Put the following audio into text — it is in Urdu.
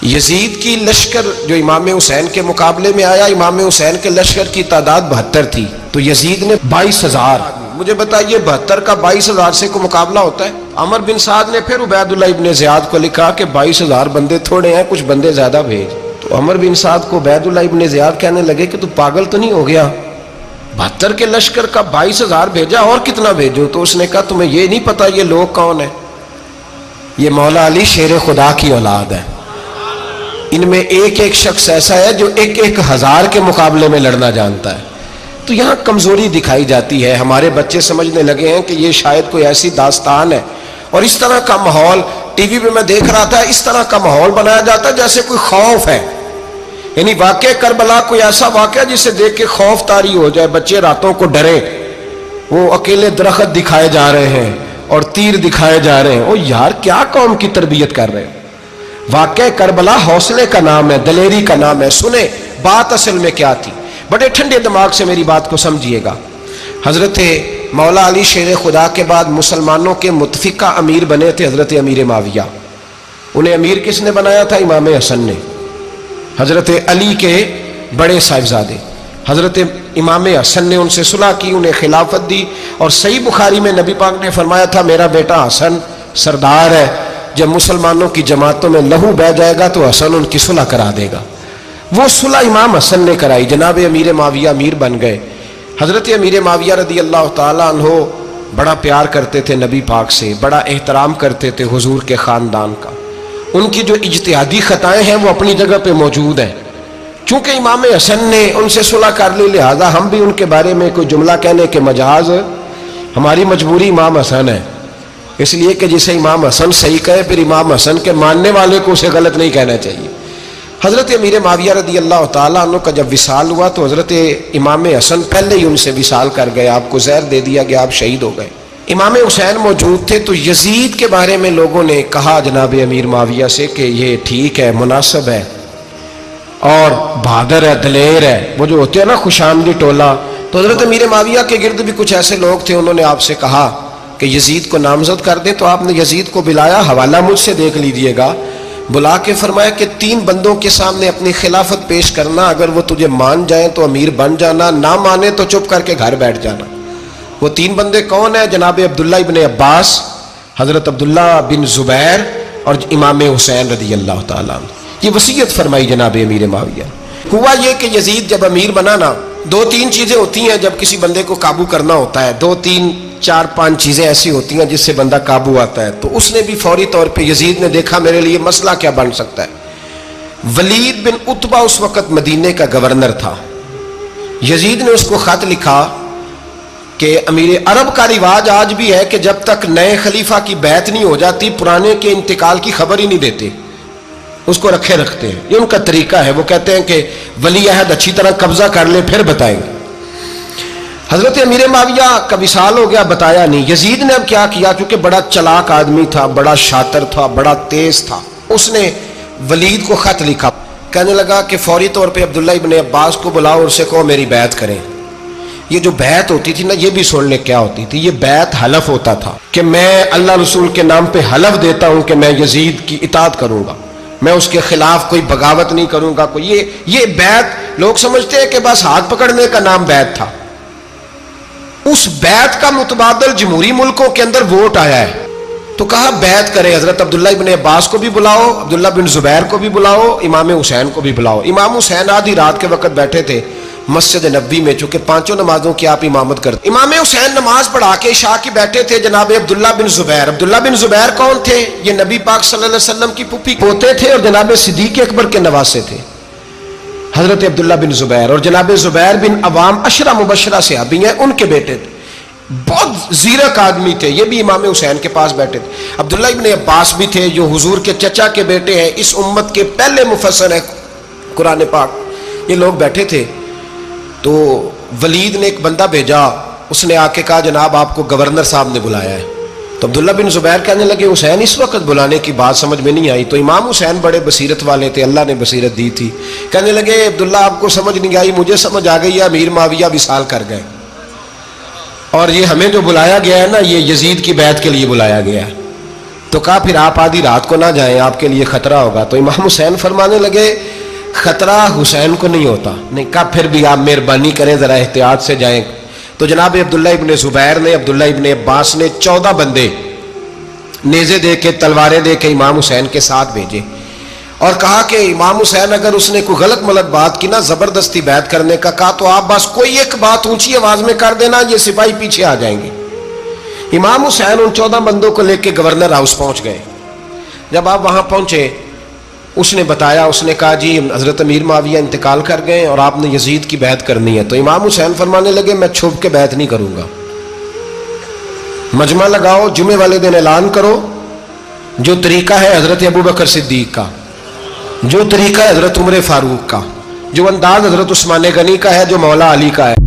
یزید کی لشکر جو امام حسین کے مقابلے میں آیا، امام حسین کے لشکر کی تعداد 72 تھی، تو یزید نے 22,000. مجھے بتائیے 72 کا 22,000 سے کو مقابلہ ہوتا ہے؟ عمر بن سعد نے پھر عبید اللہ ابن زیاد کو لکھا کہ 22,000 بندے تھوڑے ہیں، کچھ بندے زیادہ بھیج. تو عمر بن سعد کو عبید اللہ ابن زیاد کہنے لگے کہ تو پاگل تو نہیں ہو گیا، 72 کے لشکر کا 22,000 بھیجا، اور کتنا بھیجو؟ تو اس نے کہا تمہیں یہ نہیں پتا یہ لوگ کون ہیں؟ یہ مولا علی شیر خدا کی اولاد ہے. ان میں ایک ایک شخص ایسا ہے جو 1,000 کے مقابلے میں لڑنا جانتا ہے. تو یہاں کمزوری دکھائی جاتی ہے. ہمارے بچے سمجھنے لگے ہیں کہ یہ شاید کوئی ایسی داستان ہے، اور اس طرح کا ماحول ٹی وی پہ میں دیکھ رہا تھا، اس طرح کا ماحول بنایا جاتا ہے جیسے کوئی خوف ہے. یعنی واقع کربلا کوئی ایسا واقعہ جسے دیکھ کے خوف طاری ہو جائے، بچے راتوں کو ڈرے. وہ اکیلے درخت دکھائے جا رہے ہیں اور تیر دکھائے جا رہے ہیں. او یار کیا قوم کی تربیت کر رہے ہیں؟ واقع کربلا حوصلے کا نام ہے، دلیری کا نام ہے. سنیں بات اصل میں کیا تھی، بڑے ٹھنڈے دماغ سے میری بات کو سمجھیے گا. حضرت مولا علی شیر خدا کے بعد مسلمانوں کے متفقہ امیر بنے تھے حضرت امیر معاویہ. انہیں امیر کس نے بنایا تھا؟ امام حسن نے، حضرت علی کے بڑے صاحبزادے. حضرت امام حسن نے ان سے صلح کی، انہیں خلافت دی. اور صحیح بخاری میں نبی پاک نے فرمایا تھا میرا بیٹا حسن سردار ہے، جب مسلمانوں کی جماعتوں میں لہو بہہ جائے گا تو حسن ان کی صلح کرا دے گا. وہ صلح امام حسن نے کرائی، جناب امیر معاویہ امیر بن گئے. حضرت امیر معاویہ رضی اللہ تعالیٰ عنہ بڑا پیار کرتے تھے نبی پاک سے، بڑا احترام کرتے تھے حضور کے خاندان کا. ان کی جو اجتہادی خطائیں ہیں وہ اپنی جگہ پہ موجود ہیں. چونکہ امام حسن نے ان سے صلح کر لی، لہذا ہم بھی ان کے بارے میں کوئی جملہ کہنے کے مجاز، ہماری مجبوری امام حسن ہے. اس لیے کہ جسے امام حسن صحیح کہے پھر امام حسن کے ماننے والے کو اسے غلط نہیں کہنا چاہیے. حضرت امیر معاویہ رضی اللہ تعالیٰ عنہ کا جب وصال ہوا تو حضرت امام حسن پہلے ہی ان سے وصال کر گئے، آپ کو زہر دے دیا گیا، آپ شہید ہو گئے. امام حسین موجود تھے. تو یزید کے بارے میں لوگوں نے کہا جناب امیر معاویہ سے کہ یہ ٹھیک ہے، مناسب ہے اور بہادر ہے، دلیر ہے، وہ جو ہوتے ہیں نا خوش آمدید ٹولہ. تو حضرت امیر معاویہ کے گرد بھی کچھ ایسے لوگ تھے، انہوں نے آپ سے کہا کہ یزید کو نامزد کر دیں. تو آپ نے یزید کو بلایا، حوالہ مجھ سے دیکھ لیجئے گا. بلا کے فرمایا کہ 3 بندوں کے سامنے اپنی خلافت پیش کرنا، اگر وہ تجھے مان جائیں تو امیر بن جانا، نہ مانے تو چپ کر کے گھر بیٹھ جانا. وہ 3 بندے کون ہیں؟ جناب عبداللہ ابن عباس، حضرت عبداللہ بن زبیر اور امام حسین رضی اللہ تعالیٰ عنہ. یہ وصیت فرمائی جناب امیر معاویہ. ہوا یہ کہ یزید جب امیر بنا نا، 2-3 چیزیں ہوتی ہیں جب کسی بندے کو قابو کرنا ہوتا ہے، 2-3-4-5 چیزیں ایسی ہوتی ہیں جس سے بندہ قابو آتا ہے. تو اس نے بھی فوری طور پہ، یزید نے دیکھا میرے لیے مسئلہ کیا بن سکتا ہے. ولید بن عتبہ اس وقت مدینے کا گورنر تھا. یزید نے اس کو خط لکھا کہ امیر عرب کا رواج آج بھی ہے کہ جب تک نئے خلیفہ کی بیعت نہیں ہو جاتی پرانے کے انتقال کی خبر ہی نہیں دیتے، اس کو رکھے رکھتے ہیں. یہ ان کا طریقہ ہے. وہ کہتے ہیں کہ ولی عہد اچھی طرح قبضہ کر لے پھر بتائیں گے. حضرت امیر معاویہ کا وصال ہو گیا، بتایا نہیں. یزید نے اب کیا کیا، کیونکہ بڑا چلاک آدمی تھا، بڑا شاطر تھا، بڑا تیز تھا، اس نے ولید کو خط لکھا. کہنے لگا کہ فوری طور پہ عبداللہ ابن عباس کو بلاؤ اور اسے کہو میری بیعت کریں. یہ جو بیعت ہوتی تھی نا، یہ بھی سن لے کیا ہوتی تھی. یہ بیعت حلف ہوتا تھا کہ میں اللہ رسول کے نام پہ حلف دیتا ہوں کہ میں یزید کی اطاعت کروں گا، میں اس کے خلاف کوئی بغاوت نہیں کروں گا. کوئی یہ بیعت لوگ سمجھتے ہیں کہ بس ہاتھ پکڑنے کا نام بیعت تھا. اس بیعت کا متبادل جمہوری ملکوں کے اندر ووٹ آیا ہے. تو کہا بیعت کرے. حضرت عبداللہ ابن عباس کو بھی بلاؤ، عبداللہ بن زبیر کو بھی بلاؤ، امام حسین کو بھی بلاؤ. امام حسین آدھی رات کے وقت بیٹھے تھے مسجد نبوی میں، چونکہ 5 نمازوں کی آپ امامت کرتے. امام حسین نماز پڑھا کے عشاء کی بیٹھے تھے. جناب عبداللہ بن زبیر، عبداللہ بن زبیر کون تھے؟ یہ نبی پاک صلی اللہ علیہ وسلم کی پھوپھی پوتے تھے اور جناب صدیق اکبر کے نواسے تھے. حضرت عبداللہ بن زبیر اور جناب زبیر بن عوام عشرہ مبشرہ صحابی ہیں، ان کے بیٹے تھے. بہت زیرک آدمی تھے. یہ بھی امام حسین کے پاس بیٹھے تھے. عبداللہ ابن عباس بھی تھے جو حضور کے چچا کے بیٹے ہیں، اس امت کے پہلے مفسر ہیں قرآن پاک. یہ لوگ بیٹھے تھے. تو ولید نے ایک بندہ بھیجا، اس نے آ کے کہا جناب آپ کو گورنر صاحب نے بلایا ہے. تو عبداللہ بن زبیر کہنے لگے حسین اس وقت بلانے کی بات سمجھ میں نہیں آئی. تو امام حسین بڑے بصیرت والے تھے، اللہ نے بصیرت دی تھی. کہنے لگے عبداللہ آپ کو سمجھ نہیں آئی، مجھے سمجھ آ گئی ہے، امیر معاویہ وصال کر گئے اور یہ ہمیں جو بلایا گیا ہے نا، یہ یزید کی بیعت کے لیے بلایا گیا ہے. تو کہا پھر آپ آدھی رات کو نہ جائیں، آپ کے لیے خطرہ ہوگا۔ تو امام حسین فرمانے لگے خطرہ حسین کو نہیں ہوتا۔ نہیں، کہا پھر بھی آپ مہربانی کریں ذرا احتیاط سے جائیں۔ تو جناب عبداللہ ابن زبیر نے، عبداللہ ابن عباس نے 14 بندے نیزے دے کے، تلواریں دے کے امام حسین کے ساتھ بھیجے اور کہا کہ امام حسین اگر اس نے کوئی غلط ملت بات کی نا، زبردستی بیعت کرنے کا کہا، تو آپ بس کوئی ایک بات اونچی آواز میں کر دینا، یہ سپاہی پیچھے آ جائیں گے۔ امام حسین ان 14 بندوں کو لے کے گورنر ہاؤس پہنچ گئے۔ جب آپ وہاں پہنچے، اس نے بتایا، اس نے کہا جی حضرت امیر معاویہ انتقال کر گئے اور آپ نے یزید کی بیعت کرنی ہے۔ تو امام حسین فرمانے لگے میں چھپ کے بیعت نہیں کروں گا، مجمع لگاؤ، جمعے والے دن اعلان کرو، جو طریقہ ہے حضرت ابوبکر صدیق کا، جو طریقہ ہے حضرت عمر فاروق کا، جو انداز حضرت عثمان غنی کا ہے، جو مولا علی کا ہے۔